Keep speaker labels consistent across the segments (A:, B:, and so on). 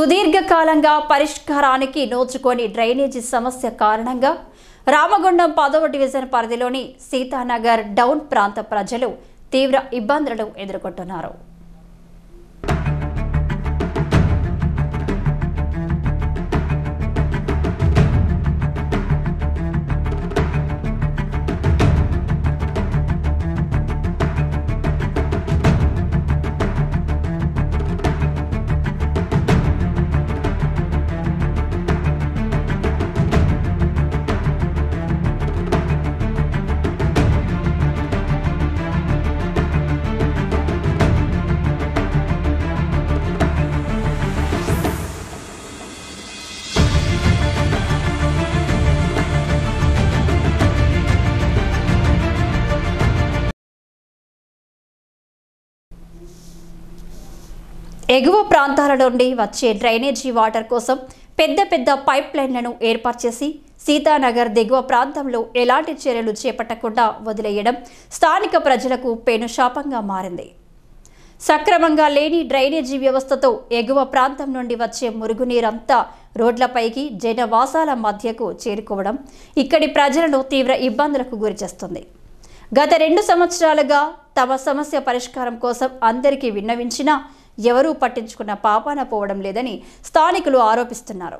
A: సుదీర్ఘకాలంగా పరిష్కారానికి నోచుకొని డ్రైనేజీ సమస్య కారణంగా రామగుండం 10వ డివిజన్ పరిధిలోని సీతానగర్ డౌన్ ప్రాంత ప్రజలు తీవ్ర ఇబ్బందులను ఎదుర్కొంటున్నారు. ఎగువ ప్రాంతాల నుండి వచ్చే డ్రైనేజీ వాటర్ కోసం పెద్ద పెద్ద పైప్ లైన్లను ఏర్పాటు చేసి సీతానగర్ దిగువ ప్రాంతంలో ఎలాంటి చర్యలు చేపట్టకుండా వదిలేయడం స్థానిక ప్రజలకు పెనుశాపంగా మారింది. సక్రమంగా లేని డ్రైనేజీ వ్యవస్థతో ఎగువ ప్రాంతం నుండి వచ్చే మురుగునీరంతా రోడ్లపైకి జనవాసాల మధ్యకు చేరుకోవడం ఇక్కడి ప్రజలను తీవ్ర ఇబ్బందులకు గురిచేస్తుంది. గత 2 సంవత్సరాలుగా తమ సమస్య పరిష్కారం కోసం అందరికీ విన్నవించినా ఎవరూ పట్టించుకున్న పాపాన పోవడం లేదని స్థానికులు ఆరోపిస్తున్నారు.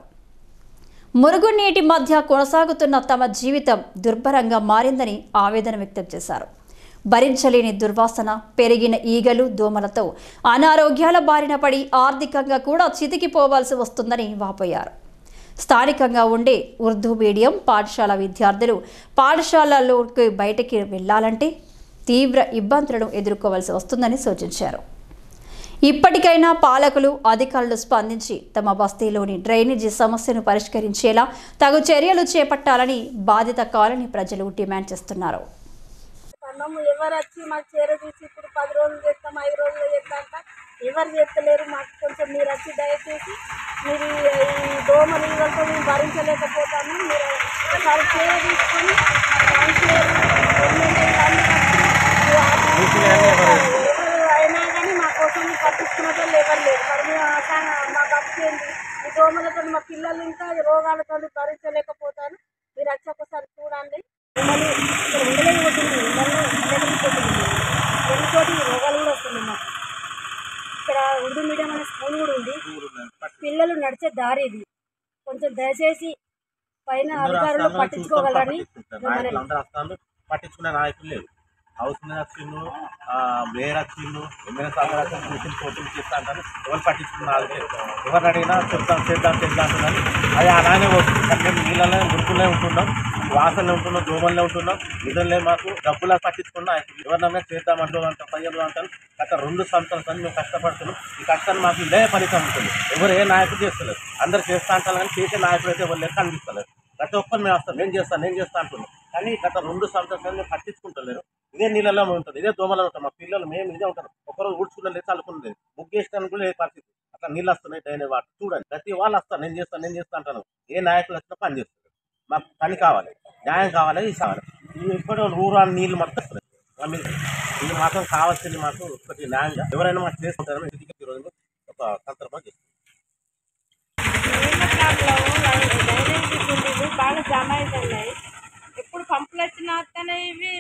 A: మురుగునీటి మధ్య కొనసాగుతున్న తమ జీవితం దుర్భరంగా మారిందని ఆవేదన వ్యక్తం చేశారు. భరించలేని దుర్వాసన, పెరిగిన ఈగలు, దోమలతో అనారోగ్యాల బారిన పడి ఆర్థికంగా కూడా చితికిపోవాల్సి వస్తుందని వాపోయారు. స్థానికంగా ఉండే ఉర్దూ మీడియం పాఠశాల విద్యార్థులు పాఠశాలలోకి బయటికి వెళ్లాలంటే తీవ్ర ఇబ్బందులను ఎదుర్కోవాల్సి వస్తుందని సూచించారు. ఇప్పటికైనా పాలకులు, అధికారులు స్పందించి తమ బస్తీలోని డ్రైనేజీ సమస్యను పరిష్కరించేలా తగు చర్యలు చేపట్టాలని బాధిత కాలనీ ప్రజలు డిమాండ్ చేస్తున్నారు.
B: ఎవరు వచ్చి మాకు చేరదీసి ఇప్పుడు 10 రోజులు చేస్తాం, 5 రోజులు చేస్తాం, ఎవరు చేస్తలేరు. మాకు కొంచెం మీరు వచ్చి దయచేసి మీరు ఈ దోమలు ఇవ్వడంతో మేము భరించలేకపోతాము. మీరు ఒకసారి చేయ తీసుకొని అయినా కానీ మా కోసం పట్టించుకున్న వాళ్ళు ఎవరు లేరు. మరి మేము మా బతికేంది ఈ దోమలతో మా పిల్లలు ఇంకా రోగాలతో భరించలేకపోతాను. మీరు వచ్చి ఒకసారి చూడండి. మళ్ళీ ఇక్కడ ఉండలేకపోతుంది, వెళ్ళిపోతుంది, రోగాలు కూడా వస్తున్నాయి. మాకు ఇక్కడ ఉర్దూ మీడియం అనే స్కూల్ కూడా ఉంది. పిల్లలు నడిచే దారి ఇది. కొంచెం దయచేసి పైన అధికారులు పట్టించుకోగలని
C: పట్టించుకునే నాయకులు లేవు. హౌస్ మీద వచ్చిండు, మేయర్ వచ్చిండు, ఎమ్మెల్యే సార్ వచ్చిండు, కోటింగ్ చేస్తా అంటారు. ఎవరు పట్టించుకున్న ఎవరిని అడిగినా చేద్దాం అంటున్నారు. అది అలానే వస్తుంది. కానీ మేము నీళ్ళలో గురుకులే ఉంటున్నాం, వాసనలో ఉంటున్నాం, దోమల్లో ఉంటున్నాం. నిధులే మాకు డబ్బులా పట్టించుకున్న నాయకులు ఎవరినైనా చేద్దామంటూ అంటారు, పయ్యలు అంటారు. గత 2 సంవత్సరాలు మేము కష్టపడుతున్నాం. ఈ కష్టాన్ని మాకు ఇదే ఫలితం ఉంటుంది. ఎవరు ఏ నాయకుడు చేస్తలేరు. అందరు చేస్తా అంటారు కానీ చేసే నాయకుడు అయితే ఎవరు లేక కనిపిస్తలేరు. ప్రతి ఒక్కరు మేము వస్తాం, నేను చేస్తా అంటున్నాం. కానీ గత 2 సంవత్సరాలు మేము పట్టించుకుంటలేరు. ఇదే నీళ్ళలో ఉంటుంది, ఇదే దోమలో ఉంటాం. మా పిల్లలు మేము ఇదే ఉంటాం. ఒకరోజు ఊడ్చుకున్న లేదు, చల్లుకున్నది, ముగ్గేసడానికి కూడా ఏ పరిస్థితి. అట్లా నీళ్ళు వస్తున్నాయి డ్రైనేజ్ వాటర్. చూడండి, ప్రతి వాళ్ళు వస్తారు, నేను చేస్తా అంటాను. ఏ నాయకులు వచ్చినా పని చేస్తారు. మాకు పని కావాలి, న్యాయం కావాలి, ఇది కావాలి. ఇప్పుడు ఊరాని నీళ్ళు మొత్తం వస్తున్నాయి. ఇది మాత్రం కావాల్సింది మాకు ఒకటి న్యాయంగా ఎవరైనా మాకు చేసుకుంటారని ఇంటికి ఈరోజు ఒక సందర్భం చేస్తాం.
B: బాగా జమ అవుతున్నాయి. ఎప్పుడు పంపులు వచ్చినా వస్తానే ఇవి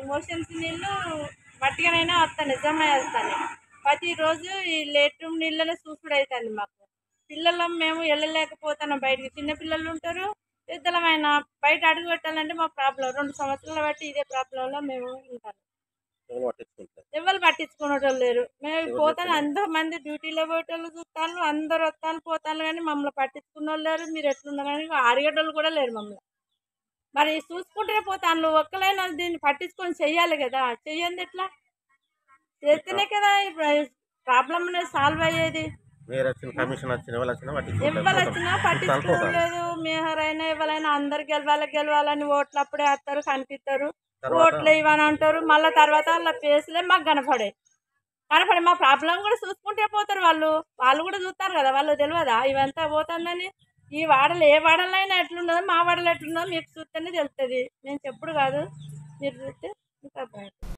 B: మోషన్స్ నీళ్ళు మట్టిగానైనా వస్తాయి, జమ అవుతాయి. ప్రతిరోజు ఈ లేట్రూమ్ నీళ్ళనే చూసుడు అవుతుంది. మాకు పిల్లలు మేము వెళ్ళలేకపోతున్నాం బయటికి. చిన్నపిల్లలు ఉంటారు, పెద్దలమైన బయట అడుగు పెట్టాలంటే మా ప్రాబ్లం. 2 సంవత్సరాల బట్టి ఇదే ప్రాబ్లంలో మేము ఉంటాం. ఎవరు పట్టించుకునేటోళ్ళు లేరు. మేము పోతాను, ఎంతోమంది డ్యూటీలో పోయేటోళ్ళు చూస్తాను, అందరు వస్తాను పోతాను, కానీ మమ్మల్ని పట్టించుకున్న వాళ్ళు లేరు. మీరు ఎట్లున్నారు కానీ అడిగేటోళ్ళు కూడా లేరు మమ్మల్ని. మరి చూసుకుంటే పోతాను. ఒక్కలైనా దీన్ని పట్టించుకొని చెయ్యాలి కదా. చెయ్యండి ఎట్లా? చేస్తేనే కదా ప్రాబ్లం అనేది సాల్వ్ అయ్యేది. ఎవరు వచ్చినా పట్టించుకోలేదు. మేహర్ అయినా ఎవరైనా అందరు గెలవాలని ఓట్లు అప్పుడే వస్తారు, కనిపిస్తారు, ఓట్లు ఇవ్వని అంటారు. మళ్ళీ తర్వాత వాళ్ళ ఫేస్లే మాకు కనపడి మా ప్రాబ్లం కూడా చూసుకుంటే పోతారు. వాళ్ళు కూడా చూస్తారు కదా, వాళ్ళు తెలియదా ఇవంతా పోతుందని. ఈ వాడలు ఏ వాడలో అయినా ఎట్లున్నదో మా వాడలో ఎట్లున్నదో మీకు చూస్తేనే తెలుస్తుంది. నేను చెప్పుడు కాదు, మీరు చూస్తే ఇంకా